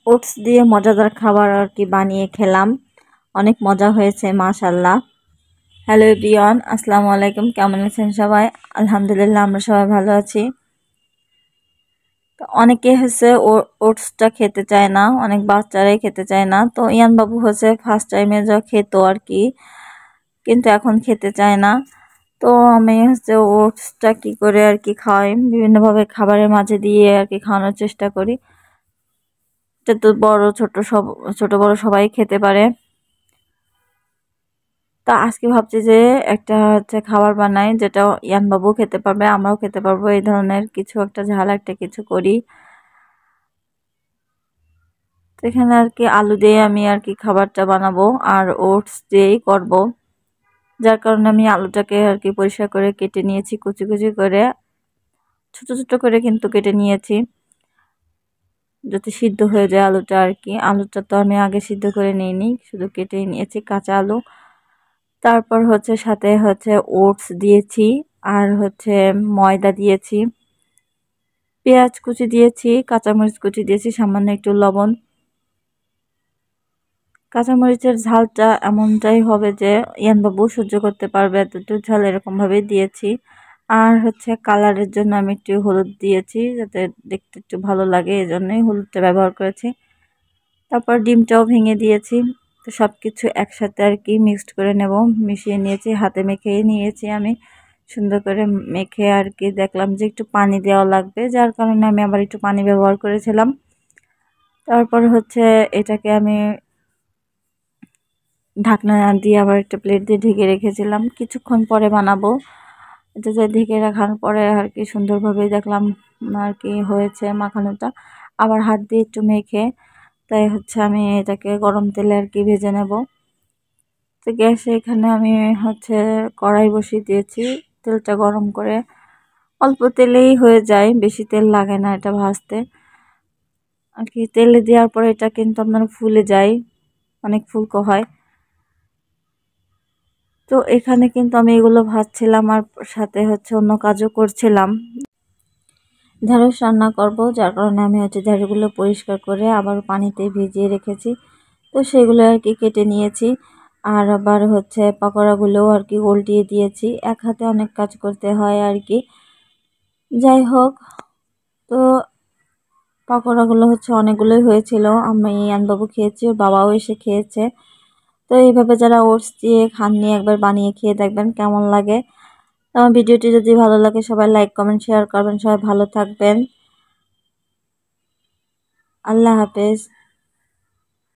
Oats দিয়ে মজাদার খাবার আর কি বানিয়ে খেলাম। অনেক মজা হয়েছে মাশাআল্লাহ। হ্যালো এভরিওয়ান, আসসালামু আলাইকুম। কেমন আছেন সবাই? আলহামদুলিল্লাহ, আমরা সবাই ভালো আছি। তো অনেকে হচ্ছে ওটসটা খেতে চায় না, অনেক বাচ্চারাই খেতে চায় না। তো ইয়ান বাবু হচ্ছে ফার্স্ট টাইমে যা খেত আর কি, কিন্তু এখন খেতে চায় না। তো আমি হচ্ছে ওটসটা কি করে আর কি খাওয়াই, বিভিন্নভাবে খাবারের মাঝে দিয়ে আর কি খাওয়ানোর চেষ্টা করি। এটা তো ছোট বড় সবাই খেতে পারে। তা আজকে ভাবছি যে একটা হচ্ছে খাবার বানাই, যেটা ইয়ান বাবু খেতে পারবে, আমরাও খেতে পারবো। এই ধরনের কিছু একটা ঝাল একটা কিছু করি। তো এখানে আর কি আলু দিয়ে আমি আর কি খাবারটা বানাবো, আর ওটস দিয়েই করব। যার কারণে আমি আলুটাকে আর কি পরিষ্কার করে কেটে নিয়েছি, কুচি কুচি করে, ছোট ছোট করে কিন্তু কেটে নিয়েছি, যাতে সিদ্ধ হয়ে যায় আলুটা আর কি। আলুটা তো আমি আগে সিদ্ধ করে নিইনি, শুধু কেটেই নিয়েছি কাঁচা আলু। তারপর হচ্ছে সাথে হচ্ছে ওটস দিয়েছি, আর হচ্ছে ময়দা দিয়েছি, পেঁয়াজ কুচি দিয়েছি, কাঁচামরিচ কুচি দিয়েছি, সামান্য একটু লবণ। কাঁচামরিচের ঝালটা এমনটাই হবে যে ইয়ানবাবু সহ্য করতে পারবে, এতটুকু ঝাল এরকম ভাবে দিয়েছি। আর হচ্ছে কালারের জন্য আমি একটু হলুদ দিয়েছি, যাতে দেখতে একটু ভালো লাগে, এই জন্যই হলুদটা ব্যবহার করেছি। তারপর ডিমটাও ভেঙে দিয়েছি। তো সব কিছু একসাথে আর কি মিক্সড করে নেব, মিশিয়ে নিয়েছি, হাতে মেখে নিয়েছি আমি সুন্দর করে। মেখে আর কি দেখলাম যে একটু পানি দেওয়া লাগবে, যার কারণে আমি আবার একটু পানি ব্যবহার করেছিলাম। তারপর হচ্ছে এটাকে আমি ঢাকনা দিয়ে আবার একটা প্লেট দিয়ে ঢেকে রেখেছিলাম, কিছুক্ষণ পরে বানাবো। এটা যে ঢেকে রাখার পরে আর কি সুন্দরভাবে দেখলাম আর কি হয়েছে মাখানোটা। আবার হাত দিয়ে একটু মেখে, তাই হচ্ছে আমি এটাকে গরম তেলে আর কি ভেজে নেব। তো গ্যাসে এখানে আমি হচ্ছে কড়াই বসিয়ে দিয়েছি, তেলটা গরম করে। অল্প তেলেই হয়ে যায়, বেশি তেল লাগে না এটা ভাজতে আর কি। তেলে দেওয়ার পরে এটা কিন্তু আপনার ফুলে যায়, অনেক ফুলকো হয়। তো এখানে কিন্তু আমি এগুলো ভাজছিলাম, আর সাথে হচ্ছে অন্য কাজও করছিলাম। ঢেঁড়স রান্না করব, যার কারণে আমি হচ্ছে ঢেঁড়সগুলো পরিষ্কার করে আবার পানিতে ভিজিয়ে রেখেছি। তো সেগুলো আর কি কেটে নিয়েছি, আর আবার হচ্ছে পকোড়াগুলোও আর কি উল্টিয়ে দিয়েছি। এক হাতে অনেক কাজ করতে হয় আর কি। যাই হোক, তো পকোড়াগুলো হচ্ছে অনেকগুলোই হয়েছিল, আমি ইয়ানবাবু খেয়েছি, ওর বাবাও এসে খেয়েছে। তো এইভাবে যারা ওটস দিয়ে খাননি, একবার বানিয়ে খেয়ে দেখবেন কেমন লাগে। আমার ভিডিওটি যদি ভালো লাগে সবাই লাইক কমেন্ট শেয়ার করবেন। সবাই ভালো থাকবেন। আল্লাহ হাফেজ।